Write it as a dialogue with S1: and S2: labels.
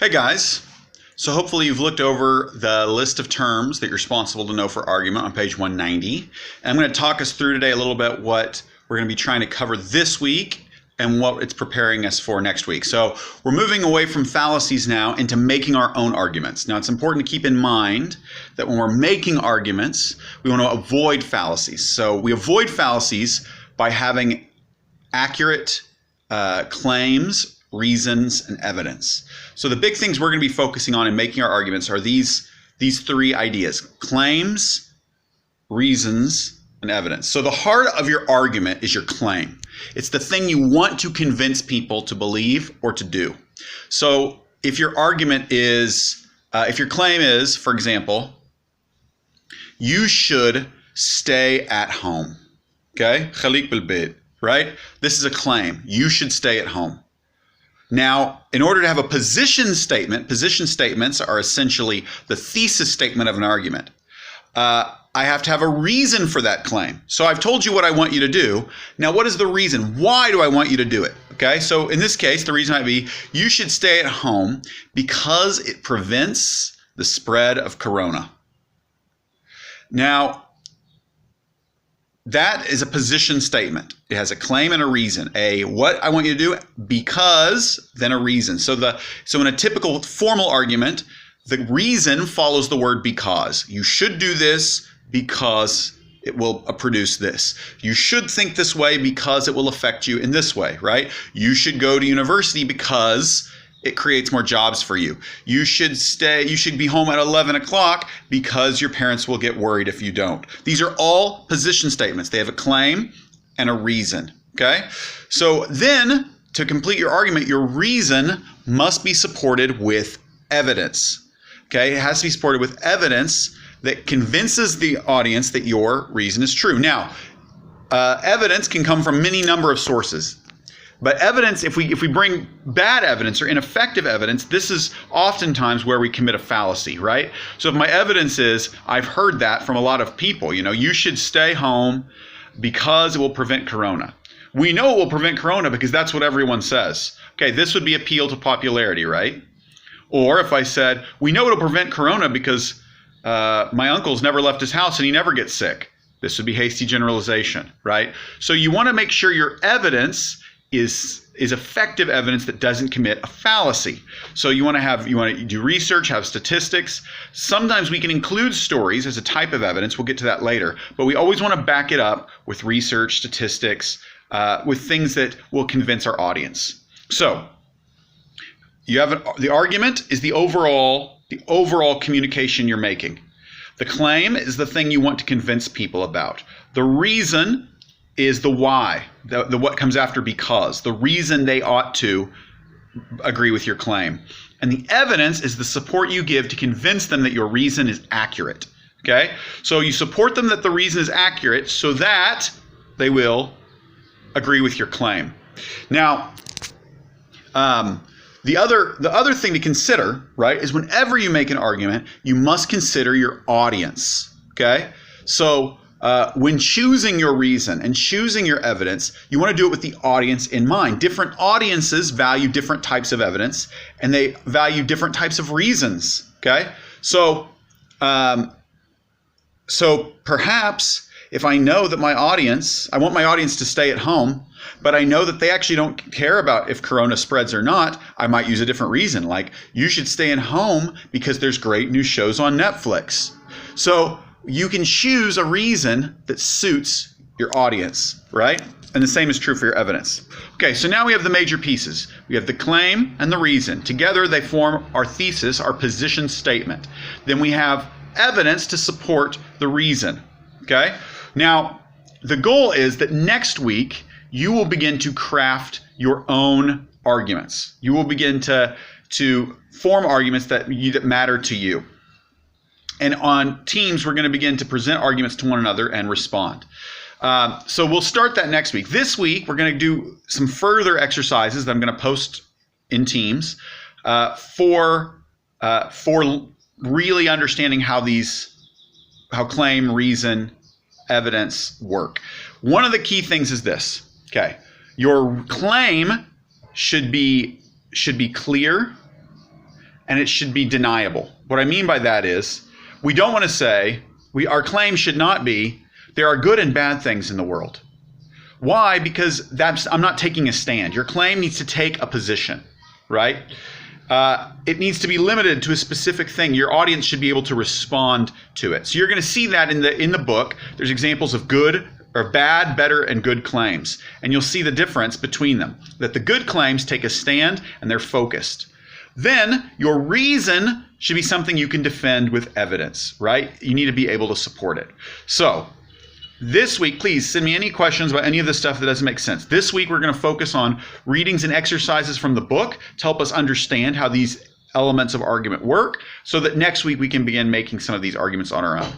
S1: Hey guys, so hopefully you've looked over the list of terms that you're responsible to know for argument on page 190. And I'm going to talk us through today a little bit what we're going to be trying to cover this week and what it's preparing us for next week. So we're moving away from fallacies now into making our own arguments. Now it's important to keep in mind that when we're making arguments, we want to avoid fallacies. So we avoid fallacies by having accurate claims, reasons, and evidence. So the big things we're going to be focusing on in making our arguments are these three ideas: claims, reasons, and evidence. So the heart of your argument is your claim. It's the thing you want to convince people to believe or to do. So if your argument is, if your claim is, for example, you should stay at home. Okay? Khalik bil bait, right? This is a claim. You should stay at home. Now, in order to have a position statements are essentially the thesis statement of an argument. I have to have a reason for that claim. So I've told you what I want you to do. Now, what is the reason? Why do I want you to do it? Okay, so in this case, the reason might be you should stay at home because it prevents the spread of corona. Now, that is a position statement. It has a claim and a reason. What I want you to do because, then a reason. So in a typical formal argument, the reason follows the word because. You should do this because it will produce this. You should think this way because it will affect you in this way, right? You should go to university because it creates more jobs for you. You should be home at 11 o'clock because your parents will get worried if you don't. These are all position statements. They have a claim and a reason, okay? So then, to complete your argument, your reason must be supported with evidence, okay? It has to be supported with evidence that convinces the audience that your reason is true. Now, evidence can come from any number of sources. But evidence, if we bring bad evidence or ineffective evidence, this is oftentimes where we commit a fallacy, right? So if my evidence is, I've heard that from a lot of people, you should stay home because it will prevent corona. We know it will prevent corona because that's what everyone says. Okay, this would be appeal to popularity, right? Or if I said, we know it'll prevent corona because my uncle's never left his house and he never gets sick. This would be hasty generalization, right? So you want to make sure your evidence is effective evidence that doesn't commit a fallacy. So you want to do research, have statistics. Sometimes we can include stories as a type of evidence. We'll get to that later. But we always want to back it up with research, statistics, with things that will convince our audience. So you have the argument is the overall communication you're making. The claim is the thing you want to convince people about. The reason is the why, the what comes after because, the reason they ought to agree with your claim. And the evidence is the support you give to convince them that your reason is accurate. Okay? So you support them that the reason is accurate so that they will agree with your claim. Now, the other thing to consider, right, is whenever you make an argument, you must consider your audience. Okay? So when choosing your reason and choosing your evidence, you want to do it with the audience in mind. Different audiences value different types of evidence, and they value different types of reasons. Okay, so perhaps if I know that I want my audience to stay at home, but I know that they actually don't care about if corona spreads or not, I might use a different reason, like you should stay at home because there's great new shows on Netflix. So you can choose a reason that suits your audience, right? And the same is true for your evidence. Okay, so now we have the major pieces. We have the claim and the reason. Together they form our thesis, our position statement. Then we have evidence to support the reason, okay? Now, the goal is that next week you will begin to craft your own arguments. You will begin to form arguments that matter to you. And on teams, we're going to begin to present arguments to one another and respond. So we'll start that next week. This week, we're going to do some further exercises that I'm going to post in teams for really understanding how claim, reason, evidence work. One of the key things is this. Okay, your claim should be clear and it should be deniable. What I mean by that is we don't want to say, our claim should not be, there are good and bad things in the world. Why? Because I'm not taking a stand. Your claim needs to take a position, right? It needs to be limited to a specific thing. Your audience should be able to respond to it. So you're going to see that in the book. There's examples of good or bad, better, and good claims. And you'll see the difference between them. That the good claims take a stand and they're focused. Then your reason should be something you can defend with evidence, right? You need to be able to support it. So this week, please send me any questions about any of this stuff that doesn't make sense. This week, we're going to focus on readings and exercises from the book to help us understand how these elements of argument work so that next week we can begin making some of these arguments on our own.